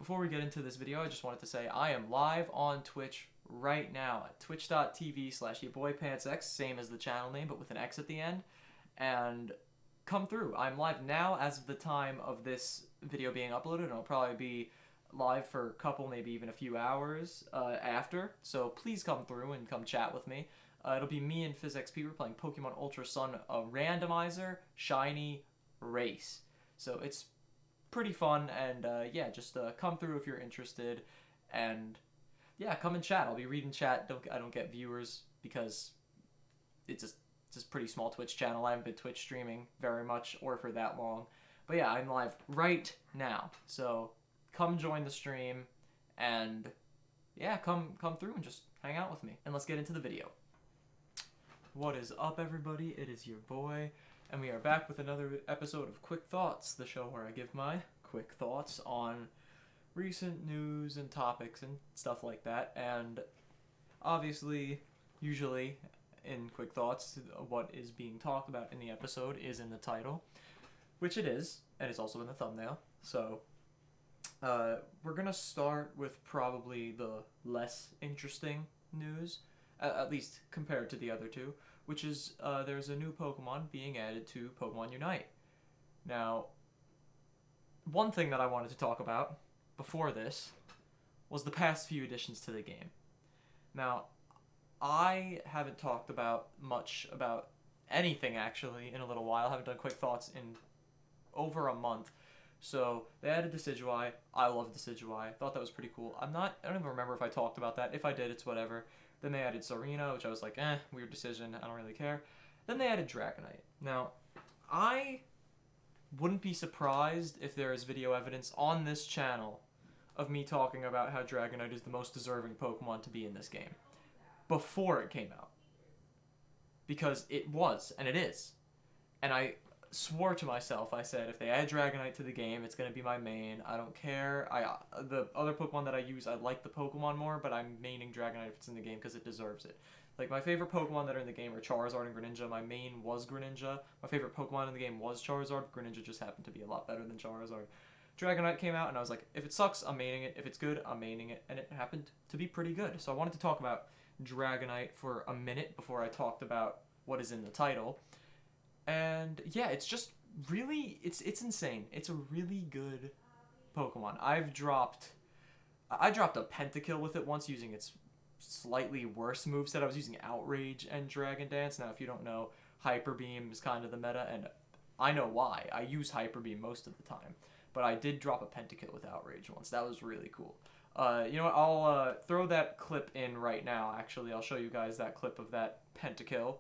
before we get into this video, I just wanted to say I am live on Twitch right now at twitch.tv/yourboypantsx, same as the channel name, but with an X at the end. And come through. I'm live now as of the time of this video being uploaded, and I'll probably be live for a couple, maybe even a few hours after. So please come through and come chat with me. It'll be me and PhysXP. We're playing Pokemon Ultra Sun, a randomizer shiny race. So it's pretty fun, and yeah, just come through if you're interested, and yeah, come and chat. I'll be reading chat. I don't get viewers because it's a pretty small Twitch channel. I haven't been Twitch streaming very much or for that long, but yeah, I'm live right now. So come join the stream, and yeah, come through and just hang out with me. And let's get into the video. What is up, everybody? It is your boy, and we are back with another episode of Quick Thoughts, the show where I give my quick thoughts on recent news and topics and stuff like that. And obviously, usually in Quick Thoughts, what is being talked about in the episode is in the title, which it is, and it's also in the thumbnail. So we're gonna start with probably the less interesting news, at least compared to the other two, which is there's a new Pokemon being added to Pokemon Unite. Now, one thing that I wanted to talk about before this was the past few additions to the game. Now, I haven't talked about much about anything actually in a little while. I haven't done quick thoughts in over a month. So they added Decidueye. I love Decidueye. Thought that was pretty cool. I don't even remember if I talked about that. If I did, it's whatever. Then they added Serena, which I was like, weird decision. I don't really care. Then they added Dragonite. Now, I wouldn't be surprised if there is video evidence on this channel of me talking about how Dragonite is the most deserving Pokemon to be in this game before it came out. Because it was, and it is. And I swore to myself, I said, if they add Dragonite to the game, it's going to be my main. I don't care. The other Pokemon that I use, I like the Pokemon more, but I'm maining Dragonite if it's in the game because it deserves it. Like, my favorite Pokemon that are in the game are Charizard and Greninja. My main was Greninja. My favorite Pokemon in the game was Charizard. Greninja just happened to be a lot better than Charizard. Dragonite came out, and I was like, if it sucks, I'm maining it. If it's good, I'm maining it. And it happened to be pretty good. So I wanted to talk about Dragonite for a minute before I talked about what is in the title. And yeah, it's just really, it's insane. It's a really good Pokemon. I dropped a Pentakill with it once using its slightly worse moveset. I was using Outrage and Dragon Dance. Now, if you don't know, Hyper Beam is kind of the meta, and I know why. I use Hyper Beam most of the time. But I did drop a Pentakill with Outrage once. That was really cool. You know what? I'll throw that clip in right now, actually. I'll show you guys that clip of that Pentakill.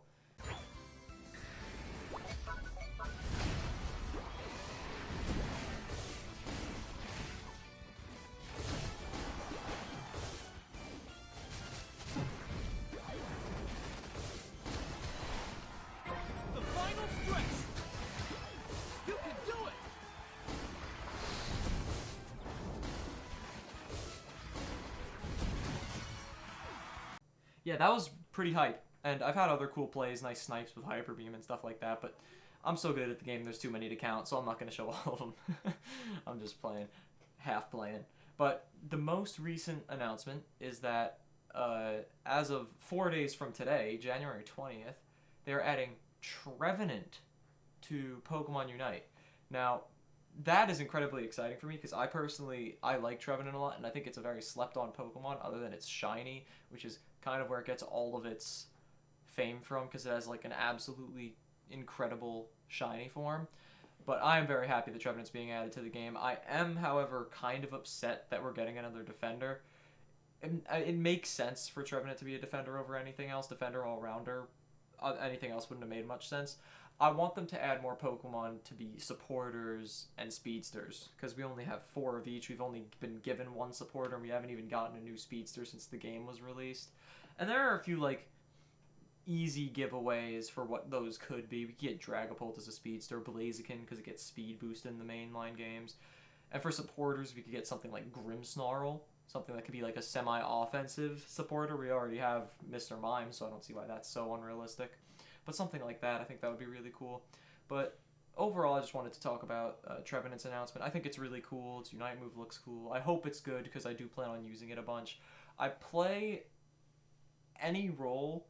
Yeah, that was pretty hype, and I've had other cool plays, nice snipes with Hyper Beam and stuff like that, but I'm so good at the game, there's too many to count, so I'm not going to show all of them. I'm just playing, half playing. But the most recent announcement is that as of 4 days from today, January 20th, they're adding Trevenant to Pokemon Unite. Now, that is incredibly exciting for me because I like Trevenant a lot, and I think it's a very slept-on Pokemon other than it's shiny, which is kind of where it gets all of its fame from because it has like an absolutely incredible shiny form. But I am very happy that Trevenant's being added to the game. I am, however, kind of upset that we're getting another defender. It makes sense for Trevenant to be a defender over anything else, defender all-rounder. Anything else wouldn't have made much sense. I want them to add more Pokemon to be supporters and speedsters, because we only have 4 of each. We've only been given 1 supporter, and we haven't even gotten a new speedster since the game was released. And there are a few, like, easy giveaways for what those could be. We could get Dragapult as a speedster, Blaziken because it gets speed boost in the mainline games. And for supporters, we could get something like Grimmsnarl, something that could be like a semi-offensive supporter. We already have Mr. Mime, so I don't see why that's so unrealistic. But something like that, I think that would be really cool. But overall, I just wanted to talk about Trevenant's announcement. I think it's really cool. Its Unite move looks cool. I hope it's good because I do plan on using it a bunch. I play any role.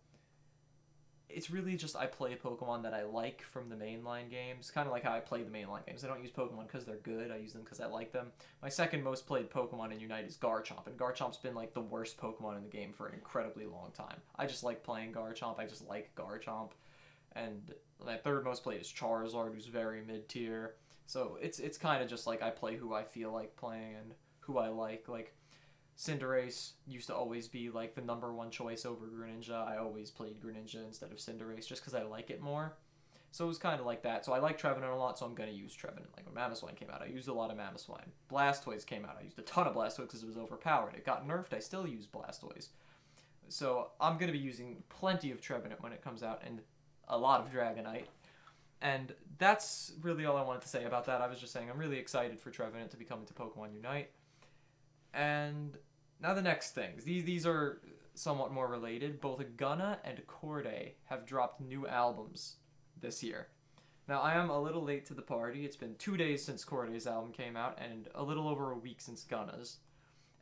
It's really just I play Pokemon that I like from the mainline games. Kind of like how I play the mainline games. I don't use Pokemon because they're good. I use them because I like them. My second most played Pokemon in Unite is Garchomp. And Garchomp's been like the worst Pokemon in the game for an incredibly long time. I just like playing Garchomp. I just like Garchomp. And my third most played is Charizard, who's very mid-tier. So it's kind of just like I play who I feel like playing and who I like. Like, Cinderace used to always be like the number one choice over Greninja. I always played Greninja instead of Cinderace just because I like it more. So it was kind of like that. So I like Trevenant a lot, so I'm going to use Trevenant. Like when Mamoswine came out, I used a lot of Mamoswine. Blastoise came out, I used a ton of Blastoise because it was overpowered. It got nerfed, I still use Blastoise. So I'm going to be using plenty of Trevenant when it comes out, and a lot of Dragonite. And that's really all I wanted to say about that. I was just saying I'm really excited for Trevenant to be coming to Pokemon Unite. And now the next things. These are somewhat more related. Both Gunna and Corday have dropped new albums this year. Now, I am a little late to the party. It's been 2 days since Corday's album came out and a little over a week since Gunna's.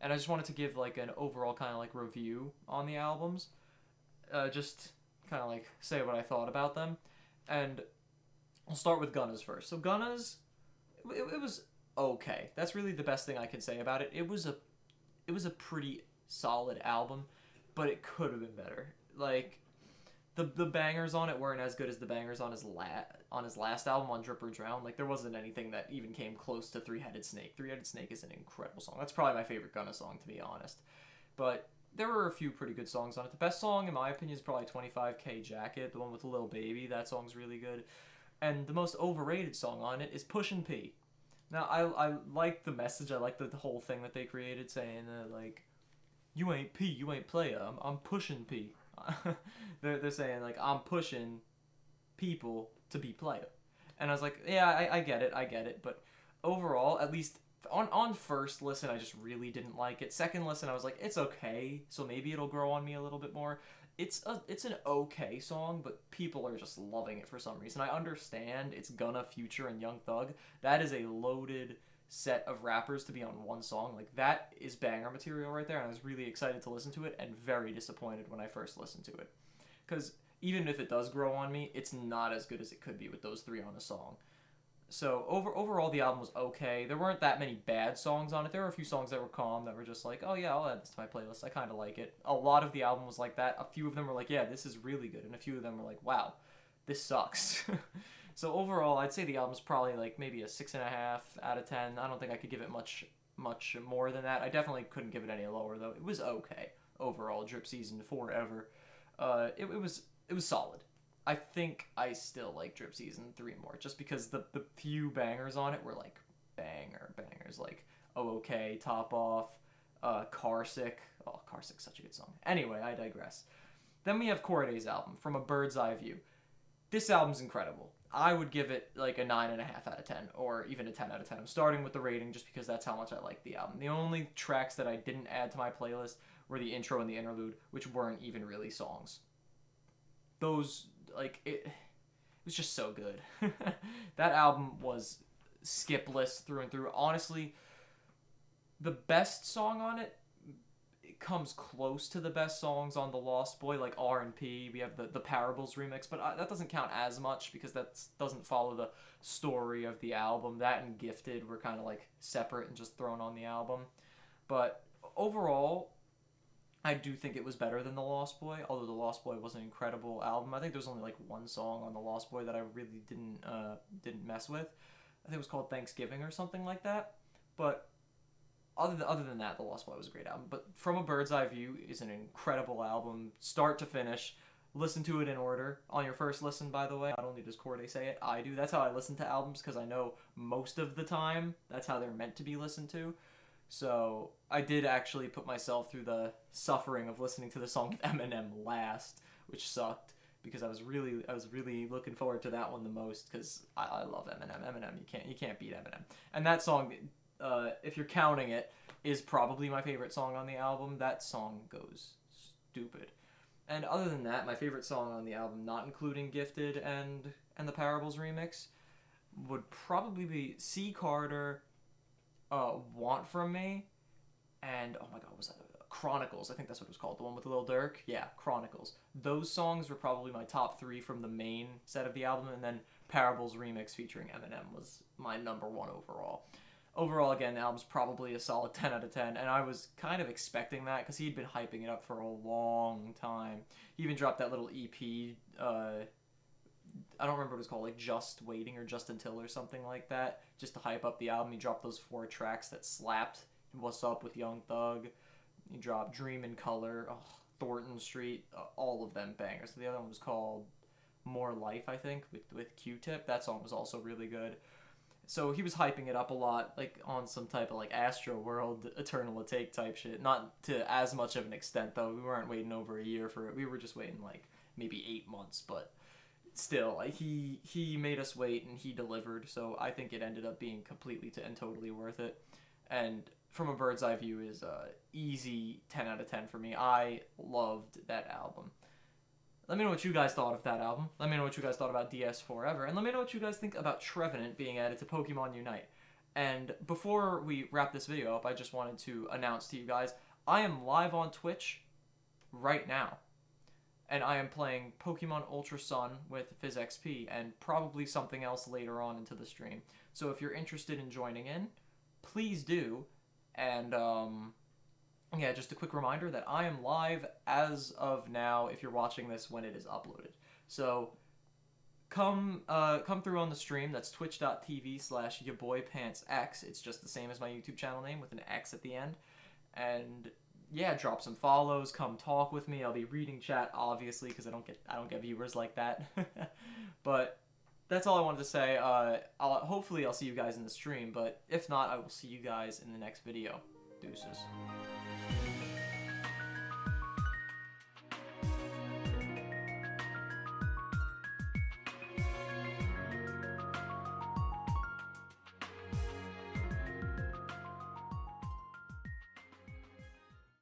And I just wanted to give like an overall kind of like review on the albums. Just kind of like say what I thought about them. And I'll start with Gunna's first. So Gunna's, it was okay. That's really the best thing I can say about it. It was a pretty solid album, but it could have been better. Like the bangers on it weren't as good as the bangers on his last album on Drip or Drown. Like there wasn't anything that even came close to Three-Headed Snake. Three-Headed Snake is an incredible song. That's probably my favorite Gunna song, to be honest. But there were a few pretty good songs on it. The best song, in my opinion, is probably 25K Jacket, the one with Lil Baby. That song's really good. And the most overrated song on it is Pushin' P. Now, I like the message. I like the whole thing that they created, saying like, you ain't P, you ain't player. I'm pushing P. they're saying like I'm pushing people to be player, and I was like, yeah, I get it. But overall, at least on first listen, I just really didn't like it. Second listen, I was like, it's okay, so maybe it'll grow on me a little bit more. It's an okay song, but people are just loving it for some reason. I understand it's Gunna, Future, and Young Thug. That is a loaded set of rappers to be on one song. Like, that is banger material right there, and I was really excited to listen to it and very disappointed when I first listened to it. Because even if it does grow on me, it's not as good as it could be with those three on a song. So overall, the album was okay. There weren't that many bad songs on it. There were a few songs that were calm, that were just like, oh yeah, I'll add this to my playlist. I kind of like it. A lot of the album was like that. A few of them were like, yeah, this is really good. And a few of them were like, wow, this sucks. So overall, I'd say the album's probably like maybe a 6.5 out of 10. I don't think I could give it much more than that. I definitely couldn't give it any lower, though. It was okay overall. Drip Season forever. It was solid. I think I still like Drip Season 3 more, just because the few bangers on it were like bangers, like Oh Okay, Top Off, Carsick. Oh, Carsick's such a good song. Anyway, I digress. Then we have Corday's album, From a Bird's Eye View. This album's incredible. I would give it like a 9.5 out of 10, or even a 10 out of 10. I'm starting with the rating just because that's how much I like the album. The only tracks that I didn't add to my playlist were the intro and the interlude, which weren't even really songs. Those, like, it was just so good. That album was skipless through and through. Honestly, the best song on it comes close to the best songs on The Lost Boy, like R&P. We have the Parables remix, but that doesn't count as much because that doesn't follow the story of the album. That and Gifted were kind of like separate and just thrown on the album. But overall, I do think it was better than The Lost Boy, although The Lost Boy was an incredible album. I think there's only like one song on The Lost Boy that I really didn't mess with. I think it was called Thanksgiving or something like that. But other than that, The Lost Boy was a great album. But From a Bird's Eye View is an incredible album, start to finish. Listen to it in order. On your first listen, by the way, not only does Corday say it, I do. That's how I listen to albums, because I know most of the time that's how they're meant to be listened to. So I did actually put myself through the suffering of listening to the song with Eminem last, which sucked, because I was really looking forward to that one the most, because I love Eminem. You can't beat Eminem. And that song, if you're counting it, is probably my favorite song on the album. That song goes stupid. And other than that, my favorite song on the album, not including Gifted and the Parables remix, would probably be C. Carter, Want From Me, and oh my god, was that Chronicles? I think that's what it was called. The one with Lil Durk? Yeah, Chronicles. Those songs were probably my top 3 from the main set of the album, and then Parables remix featuring Eminem was my number 1 overall. Overall, again, the album's probably a solid 10 out of 10, and I was kind of expecting that because he'd been hyping it up for a long time. He even dropped that little EP, I don't remember what it was called, like Just Waiting or Just Until or something like that, just to hype up the album. He dropped those 4 tracks that slapped. What's Up with Young Thug. He dropped Dream in Color, Thornton Street, all of them bangers. The other one was called More Life, I think, with Q-Tip. That song was also really good. So he was hyping it up a lot, like on some type of like Astro World, Eternal Take type shit. Not to as much of an extent though. We weren't waiting over a year for it. We were just waiting like maybe 8 months, but still, he made us wait and he delivered. So I think it ended up being completely and totally worth it. And from a bird's eye view is easy 10 out of 10 for me. I loved that album. Let me know what you guys thought of that album. Let me know what you guys thought about DS Forever. And let me know what you guys think about Trevenant being added to Pokemon Unite. And before we wrap this video up, I just wanted to announce to you guys, I am live on Twitch right now. And I am playing Pokemon Ultra Sun with FizzXP and probably something else later on into the stream. So if you're interested in joining in, please do. And yeah, just a quick reminder that I am live as of now if you're watching this when it is uploaded. So come through on the stream. That's twitch.tv/yourboypantsx. It's just the same as my YouTube channel name with an X at the end. And yeah, drop some follows, come talk with me. I'll be reading chat obviously because I don't get viewers like that. But that's all I wanted to say. Hopefully I'll see you guys in the stream, but if not, I will see you guys in the next video. Deuces.